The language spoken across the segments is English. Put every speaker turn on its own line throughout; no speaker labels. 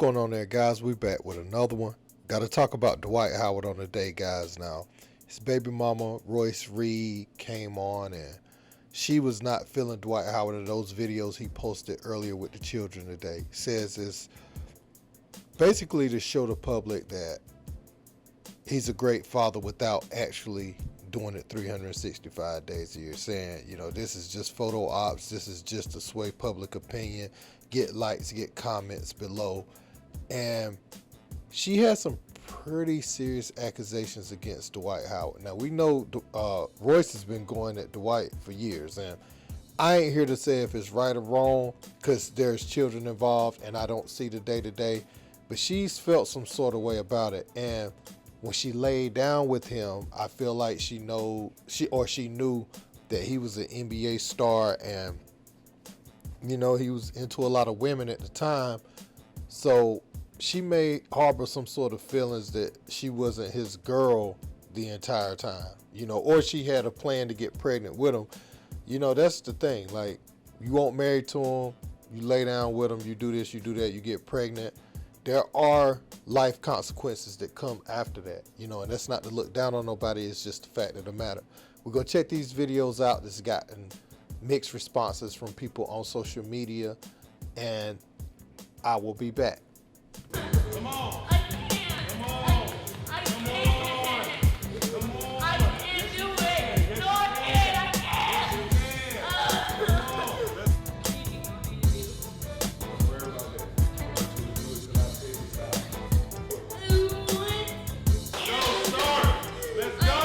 going on there, guys? We back with another one. Got to talk about Dwight Howard on the day, guys. Now, his baby mama, Royce Reed, came on and she was not feeling Dwight Howard in those videos he posted earlier with the children today. Says it's basically to show the public that he's a great father without actually doing it 365 days a year. Saying, this is just photo ops. This is just to sway public opinion, get likes, get comments below. And she has some pretty serious accusations against Dwight Howard. Now, we know Royce has been going at Dwight for years, and I ain't here to say if it's right or wrong because there's children involved and I don't see the day-to-day, but she's felt some sort of way about it. And when she laid down with him, I feel like she knew that he was an NBA star and, he was into a lot of women at the time. So she may harbor some sort of feelings that she wasn't his girl the entire time, or she had a plan to get pregnant with him. That's the thing. Like, you won't marry to him, you lay down with him, you do this, you do that, you get pregnant. There are life consequences that come after that, and that's not to look down on nobody. It's just the fact of the matter. We're going to check these videos out. This has gotten mixed responses from people on social media, and I will be back.
Come on. I can't. Come on. I can't. Come on. I can't do it. No, I can't. I can't. Let's go.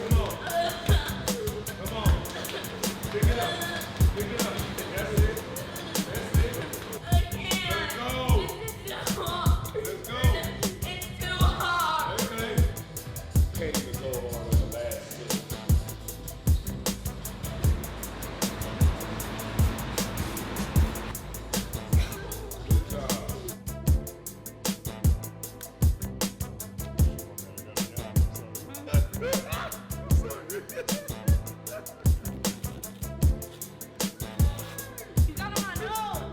Come on. Come on. Pick it up. Pick it up. That's it. That's it.
I can't.
Let's go.
It's too hard.
Let's go.
It's too hard.
Okay. Can't even go on with the last six. Good job.
You got on my nose.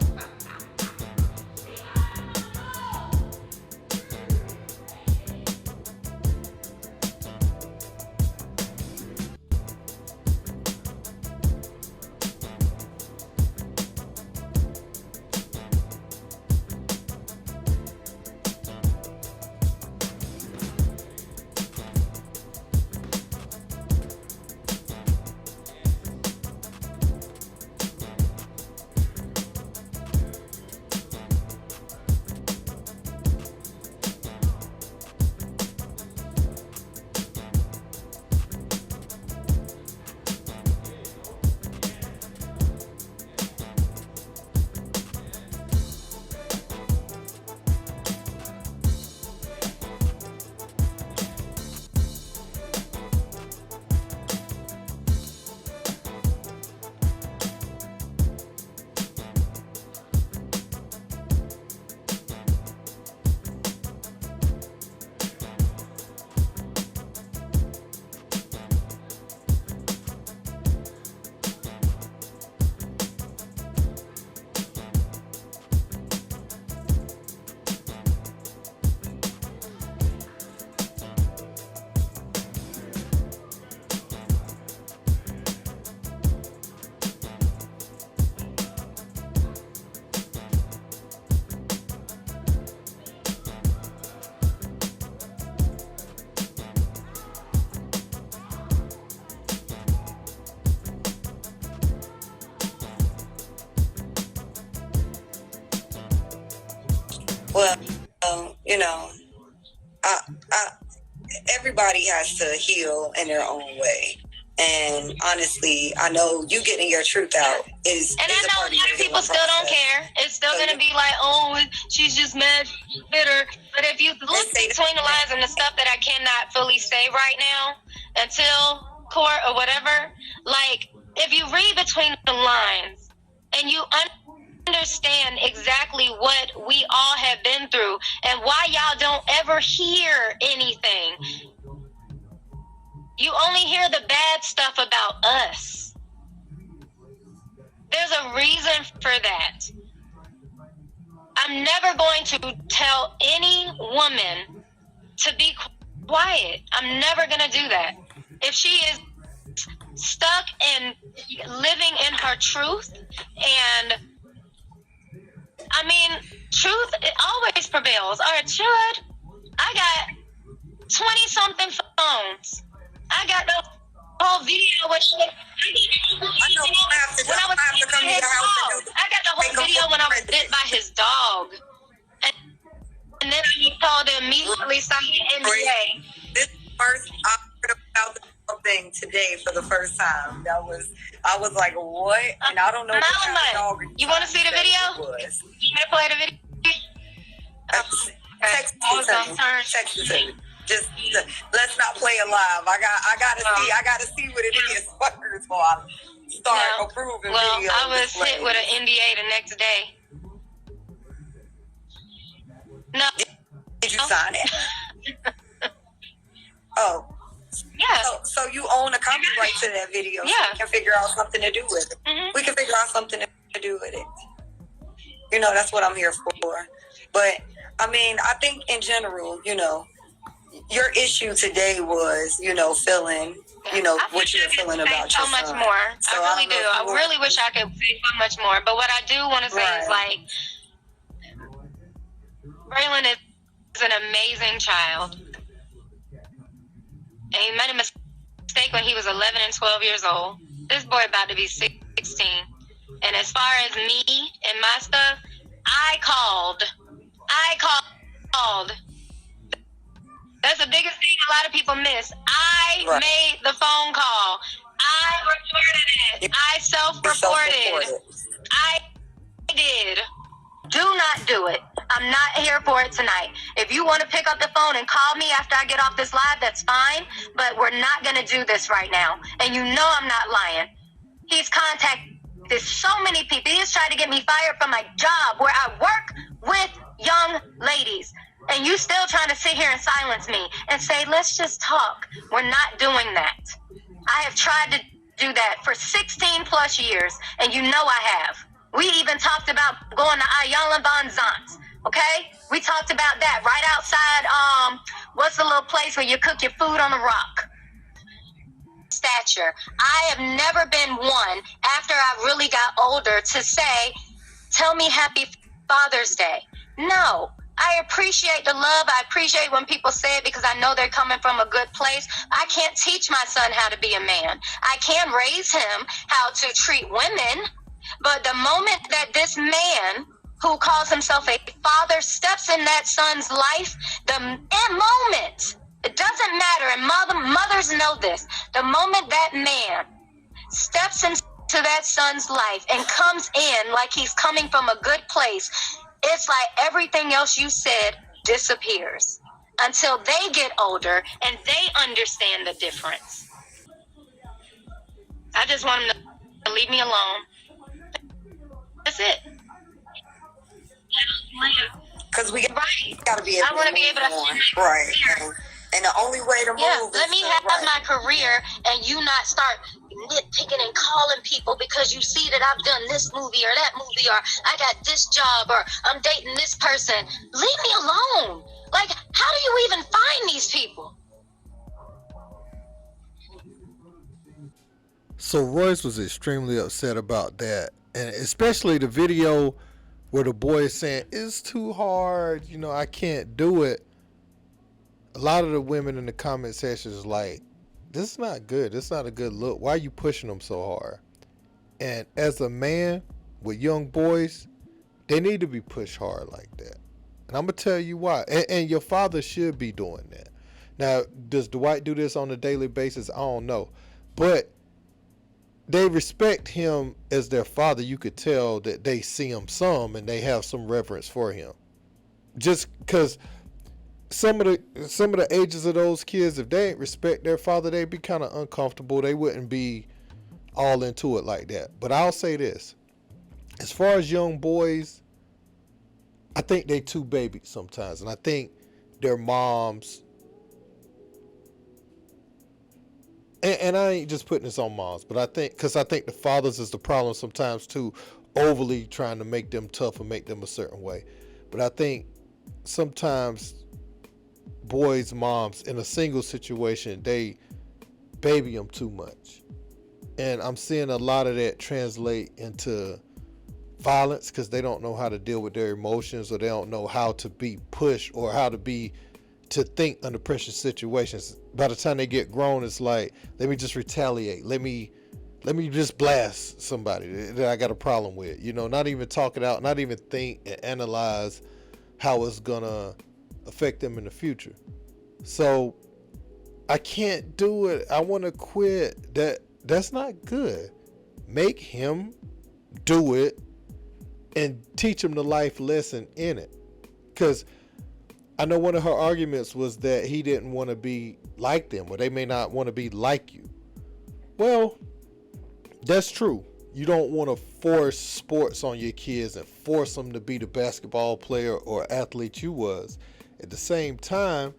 Well, everybody has to heal in their own way. And honestly, I know you getting your truth out is.
And I know a lot of people still don't care. It's still going to be like, oh, she's just mad, bitter. But if you look between the lines and the stuff that I cannot fully say right now until court or whatever, like, if you read between the lines and you understand exactly what we all have been through and why y'all don't ever hear anything. You only hear the bad stuff about us. There's a reason for that. I'm never going to tell any woman to be quiet. I'm never going to do that. If she is stuck in living in her truth, and I mean, truth it always prevails, or it should. I got 20-something phones. I got the whole video when I got the whole video when I was bit by his dog. And then he told to immediately sign an NDA.
This first, I heard about the whole thing today for the first time. I was like, what? And I don't know what kind of dog
you want to see the video? You want to play the video?
Text it to me. Just let's not play it live. I gotta see what it is first before I start approving videos.
Well, I was hit with an NDA the next day. No.
Did you sign it? Oh.
Yeah.
So you own a copyright to that video. So we can figure out something to do with it. Mm-hmm. We can figure out something to do with it. You know, that's what I'm here for. But I mean, I think in general, you know, your issue today was, you know, feeling, you know, what you're feeling about
so much more. So I really do. I really wish I could say so much more. But what I do want to say is, like, Braylon is an amazing child. And he made a mistake when he was 11 and 12 years old. This boy about to be 16. And as far as me and my stuff, I called. That's the biggest thing a lot of people miss. I made the phone call. I reported it. I self-reported. I did. Do not do it. I'm not here for it tonight. If you want to pick up the phone and call me after I get off this live, that's fine. But we're not going to do this right now. And you know I'm not lying. He's contacted so many people. He's tried to get me fired from my job where I work with young ladies. And you still trying to sit here and silence me and say, let's just talk. We're not doing that. I have tried to do that for 16 plus years, and you know I have. We even talked about going to Ayala Von Zant's, okay? We talked about that right outside, what's the little place where you cook your food on the rock? Stature. I have never been one, after I really got older, to say, tell me Happy Father's Day. No. I appreciate the love. I appreciate when people say it because I know they're coming from a good place. I can't teach my son how to be a man. I can raise him how to treat women. But the moment that this man who calls himself a father steps in that son's life, the moment, it doesn't matter, and mothers know this, the moment that man steps into that son's life and comes in like he's coming from a good place, it's like everything else you said disappears until they get older and they understand the difference. I just want them to leave me alone. That's it.
Because we gotta be able
I want to be able to
right. And the only way to move
let me have my career and you not start nitpicking and calling people because you see that I've done this movie or that movie or I got this job or I'm dating this person. Leave me alone. Like, how do you even find these people?
So Royce was extremely upset about that, and especially the video where the boy is saying, it's too hard, you know, I can't do it. A lot of the women in the comment section is like, this is not good. This is not a good look. Why are you pushing them so hard? And as a man with young boys, they need to be pushed hard like that. And I'm going to tell you why. And your father should be doing that. Now, does Dwight do this on a daily basis? I don't know. But they respect him as their father. You could tell that they see him some and they have some reverence for him. Just because some of the ages of those kids, if they ain't respect their father, they'd be kind of uncomfortable. They wouldn't be all into it like that. But I'll say this. As far as young boys, I think they too babied sometimes. And I think their moms and I ain't just putting this on moms, but I think the fathers is the problem sometimes too, overly trying to make them tough or make them a certain way. But I think sometimes boys' moms in a single situation, they baby them too much, and I'm seeing a lot of that translate into violence because they don't know how to deal with their emotions, or they don't know how to be pushed or how to think under pressure situations. By the time they get grown, it's like, let me just retaliate. Let me just blast somebody that I got a problem with. Not even talk it out, not even think and analyze how it's gonna affect them in the future. So I can't do it. I want to quit. That's not good. Make him do it and teach him the life lesson in it. Because I know one of her arguments was that he didn't want to be like them, or they may not want to be like you. Well, that's true. You don't want to force sports on your kids and force them to be the basketball player or athlete you was. At the same time,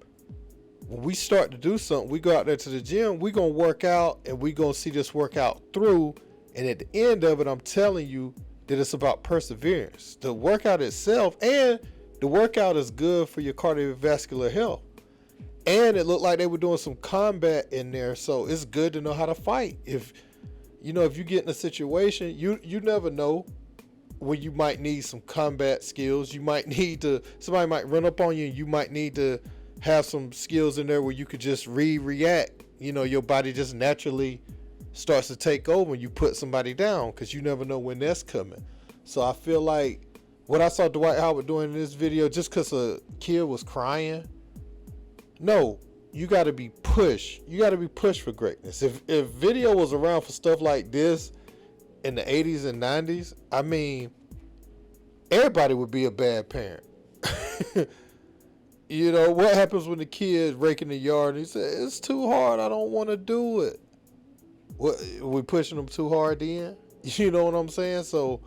when we start to do something, we go out there to the gym, we're going to work out, and we're going to see this workout through. And at the end of it, I'm telling you that it's about perseverance. The workout itself, and the workout is good for your cardiovascular health. And it looked like they were doing some combat in there, so it's good to know how to fight. If you get in a situation, you never know when you might need some combat skills. You might need somebody might run up on you, and you might need to have some skills in there where you could just react. Your body just naturally starts to take over when you put somebody down, because you never know when that's coming. So I feel like what I saw Dwight Howard doing in this video, just because a kid was crying, no, you got to be pushed. You got to be pushed for greatness. If video was around for stuff like this in the 80s and 90s, I mean, everybody would be a bad parent. What happens when the kid raking the yard and he said, it's too hard, I don't want to do it. What, are we pushing them too hard then? You know what I'm saying? So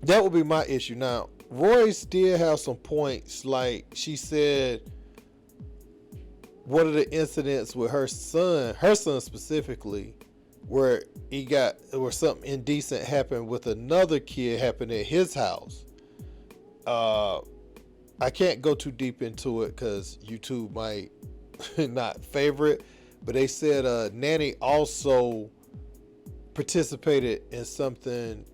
that would be my issue. Now, Royce did have some points. Like she said, one of the incidents with her son specifically, where something indecent happened with another kid happened at his house. I can't go too deep into it because YouTube might not favor it. But they said Nanny also participated in something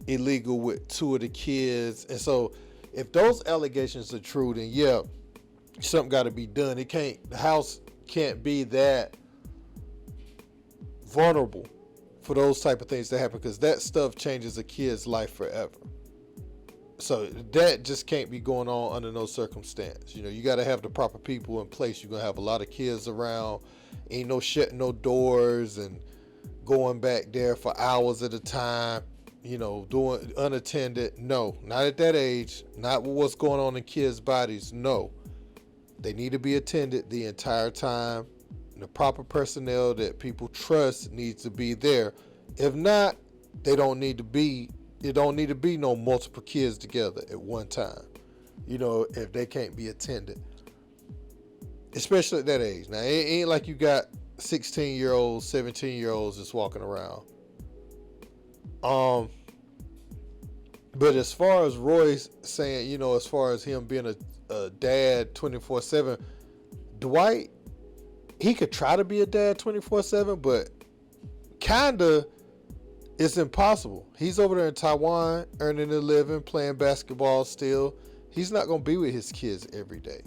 illegal with two of the kids. And so if those allegations are true, then yeah, something got to be done. The house can't be that vulnerable for those type of things to happen, because that stuff changes a kid's life forever. So that just can't be going on under no circumstance. You got to have the proper people in place. You're going to have a lot of kids around. Ain't no shutting no doors and going back there for hours at a time, doing unattended. No, not at that age. Not with what's going on in kids' bodies. No. They need to be attended the entire time. The proper personnel that people trust needs to be there. If not, it don't need to be no multiple kids together at one time, if they can't be attended, especially at that age. Now, it ain't like you got 16-year-olds, 17-year-olds just walking around. But as far as Royce saying, as far as him being a dad 24/7, Dwight, he could try to be a dad 24/7, but kinda it's impossible. He's over there in Taiwan earning a living, playing basketball still. He's not going to be with his kids every day.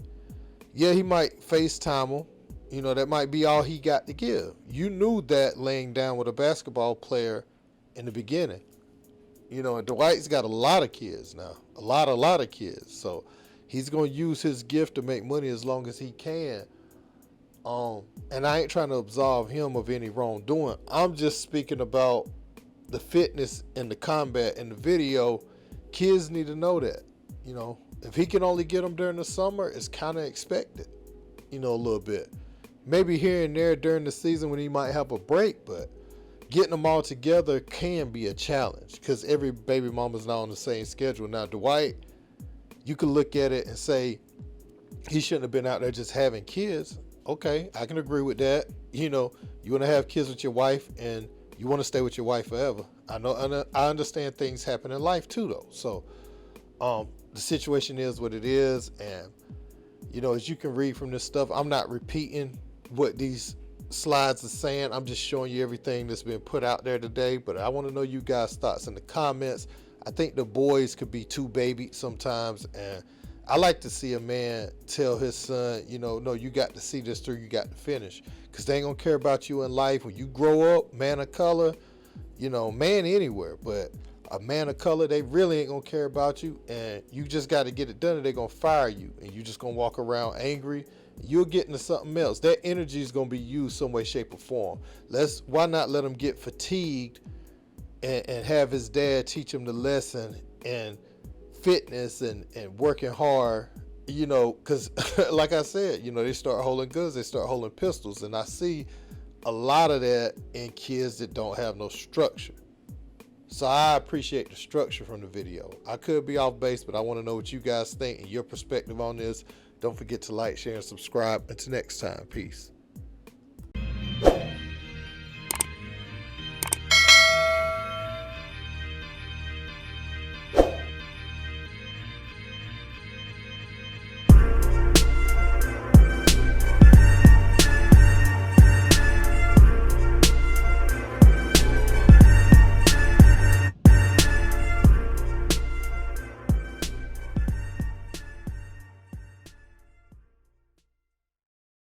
Yeah, he might FaceTime them. That might be all he got to give. You knew that laying down with a basketball player in the beginning. And Dwight's got a lot of kids now. A lot of kids. So he's going to use his gift to make money as long as he can. And I ain't trying to absolve him of any wrongdoing. I'm just speaking about the fitness and the combat in the video. Kids need to know that. If he can only get them during the summer, it's kind of expected, a little bit. Maybe here and there during the season when he might have a break, but getting them all together can be a challenge because every baby mama's not on the same schedule. Now, Dwight, you can look at it and say he shouldn't have been out there just having kids. Okay, I can agree with that. You know, you want to have kids with your wife and you want to stay with your wife forever. I know, I understand things happen in life too, though. So, the situation is what it is, and you know, as you can read from this stuff, I'm not repeating what these slides are saying. I'm just showing you everything that's been put out there today. But I want to know you guys' thoughts in the comments. I think the boys could be too baby sometimes, and I like to see a man tell his son, you know, no, you got to see this through, you got to finish, because they ain't gonna care about you in life when you grow up. Man of color, you know, man anywhere, but a man of color, they really ain't gonna care about you, and you just got to get it done, or they're gonna fire you, and you just gonna walk around angry. You'll get into something else. That energy is gonna be used some way, shape, or form. Why not let him get fatigued and have his dad teach him the lesson and fitness and working hard, you know, because like I said, you know, they start holding guns, they start holding pistols, and I see a lot of that in kids that don't have no structure. So I appreciate the structure from the video. I could be off base, but I want to know what you guys think and your perspective on this. Don't forget to like, share, and subscribe. Until next time, peace.